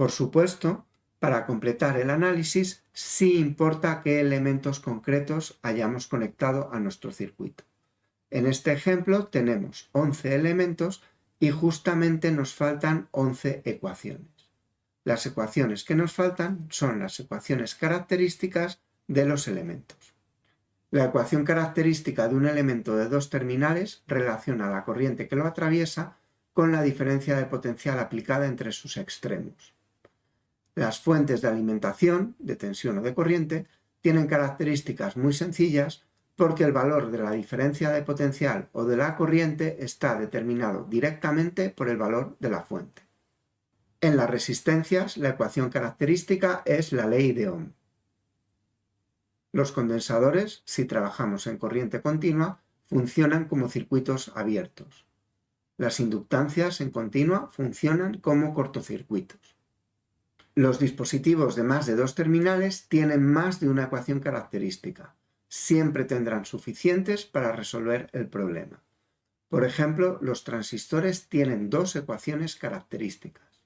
Por supuesto, para completar el análisis, sí importa qué elementos concretos hayamos conectado a nuestro circuito. En este ejemplo tenemos 11 elementos y justamente nos faltan 11 ecuaciones. Las ecuaciones que nos faltan son las ecuaciones características de los elementos. La ecuación característica de un elemento de dos terminales relaciona la corriente que lo atraviesa con la diferencia de potencial aplicada entre sus extremos. Las fuentes de alimentación, de tensión o de corriente, tienen características muy sencillas porque el valor de la diferencia de potencial o de la corriente está determinado directamente por el valor de la fuente. En las resistencias, la ecuación característica es la ley de Ohm. Los condensadores, si trabajamos en corriente continua, funcionan como circuitos abiertos. Las inductancias en continua funcionan como cortocircuitos. Los dispositivos de más de dos terminales tienen más de una ecuación característica. Siempre tendrán suficientes para resolver el problema. Por ejemplo, los transistores tienen dos ecuaciones características.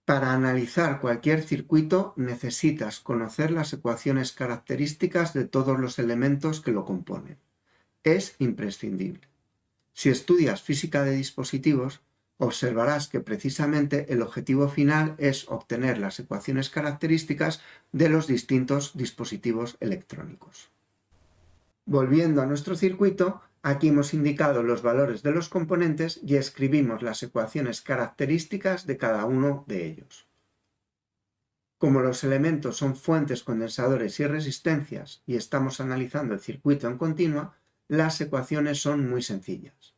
Para analizar cualquier circuito necesitas conocer las ecuaciones características de todos los elementos que lo componen. Es imprescindible. Si estudias física de dispositivos, observarás que precisamente el objetivo final es obtener las ecuaciones características de los distintos dispositivos electrónicos. Volviendo a nuestro circuito, aquí hemos indicado los valores de los componentes y escribimos las ecuaciones características de cada uno de ellos. Como los elementos son fuentes, condensadores y resistencias y estamos analizando el circuito en continua, las ecuaciones son muy sencillas.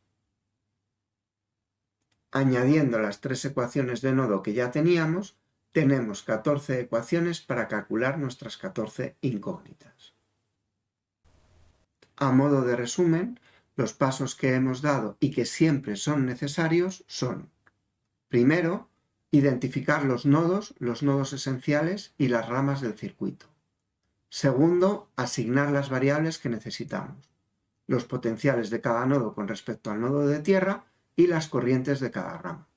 Añadiendo las tres ecuaciones de nodo que ya teníamos, tenemos 14 ecuaciones para calcular nuestras 14 incógnitas. A modo de resumen, los pasos que hemos dado y que siempre son necesarios son: primero, identificar los nodos esenciales y las ramas del circuito. Segundo, asignar las variables que necesitamos, los potenciales de cada nodo con respecto al nodo de tierra y las corrientes de cada rama.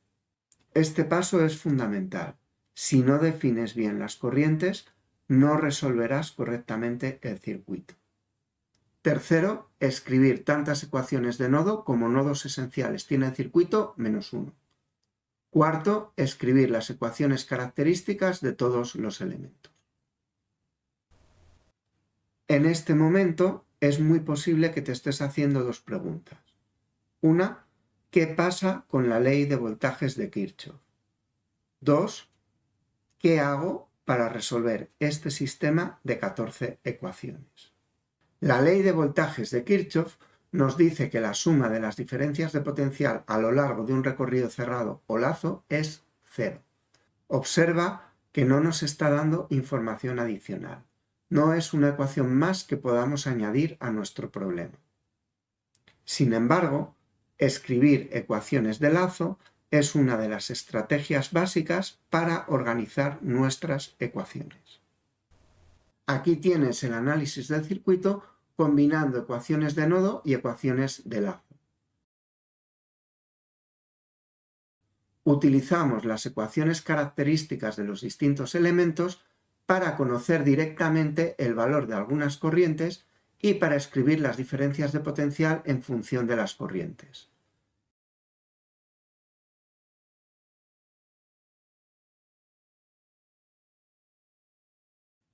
Este paso es fundamental. Si no defines bien las corrientes, no resolverás correctamente el circuito. Tercero, escribir tantas ecuaciones de nodo como nodos esenciales tiene el circuito menos 1. Cuarto, escribir las ecuaciones características de todos los elementos. En este momento es muy posible que te estés haciendo dos preguntas. Una, ¿qué pasa con la ley de voltajes de Kirchhoff? 2, ¿qué hago para resolver este sistema de 14 ecuaciones? La ley de voltajes de Kirchhoff nos dice que la suma de las diferencias de potencial a lo largo de un recorrido cerrado o lazo es 0. Observa que no nos está dando información adicional. No es una ecuación más que podamos añadir a nuestro problema. Sin embargo, escribir ecuaciones de lazo es una de las estrategias básicas para organizar nuestras ecuaciones. Aquí tienes el análisis del circuito combinando ecuaciones de nodo y ecuaciones de lazo. Utilizamos las ecuaciones características de los distintos elementos para conocer directamente el valor de algunas corrientes y para escribir las diferencias de potencial en función de las corrientes.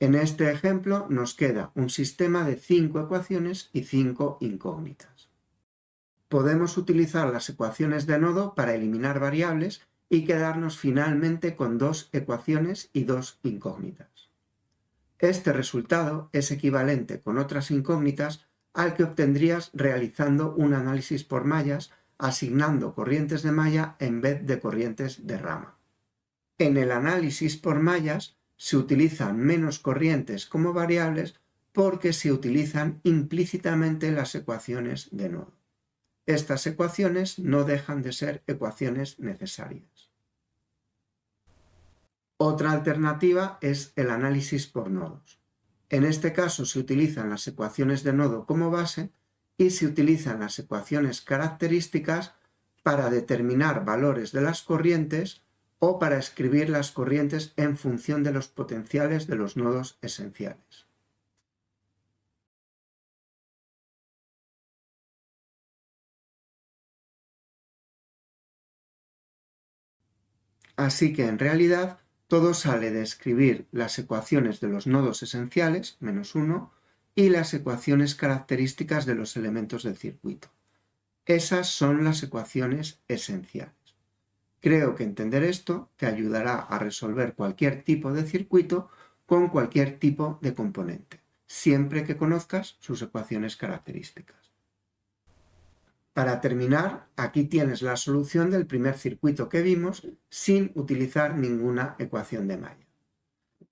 En este ejemplo nos queda un sistema de 5 ecuaciones y 5 incógnitas. Podemos utilizar las ecuaciones de nodo para eliminar variables y quedarnos finalmente con 2 ecuaciones y 2 incógnitas. Este resultado es equivalente con otras incógnitas al que obtendrías realizando un análisis por mallas asignando corrientes de malla en vez de corrientes de rama. En el análisis por mallas se utilizan menos corrientes como variables porque se utilizan implícitamente las ecuaciones de nodo. Estas ecuaciones no dejan de ser ecuaciones necesarias. Otra alternativa es el análisis por nodos. En este caso se utilizan las ecuaciones de nodo como base y se utilizan las ecuaciones características para determinar valores de las corrientes o para escribir las corrientes en función de los potenciales de los nodos esenciales. Así que en realidad todo sale de escribir las ecuaciones de los nodos esenciales, -1, y las ecuaciones características de los elementos del circuito. Esas son las ecuaciones esenciales. Creo que entender esto te ayudará a resolver cualquier tipo de circuito con cualquier tipo de componente, siempre que conozcas sus ecuaciones características. Para terminar, aquí tienes la solución del primer circuito que vimos sin utilizar ninguna ecuación de malla.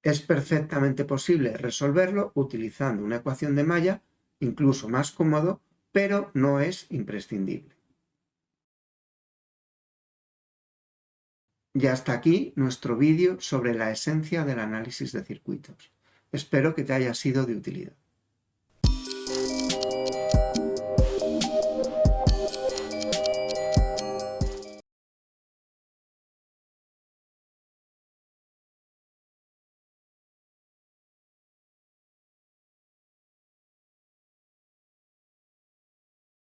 Es perfectamente posible resolverlo utilizando una ecuación de malla, incluso más cómodo, pero no es imprescindible. Y hasta aquí nuestro vídeo sobre la esencia del análisis de circuitos. Espero que te haya sido de utilidad.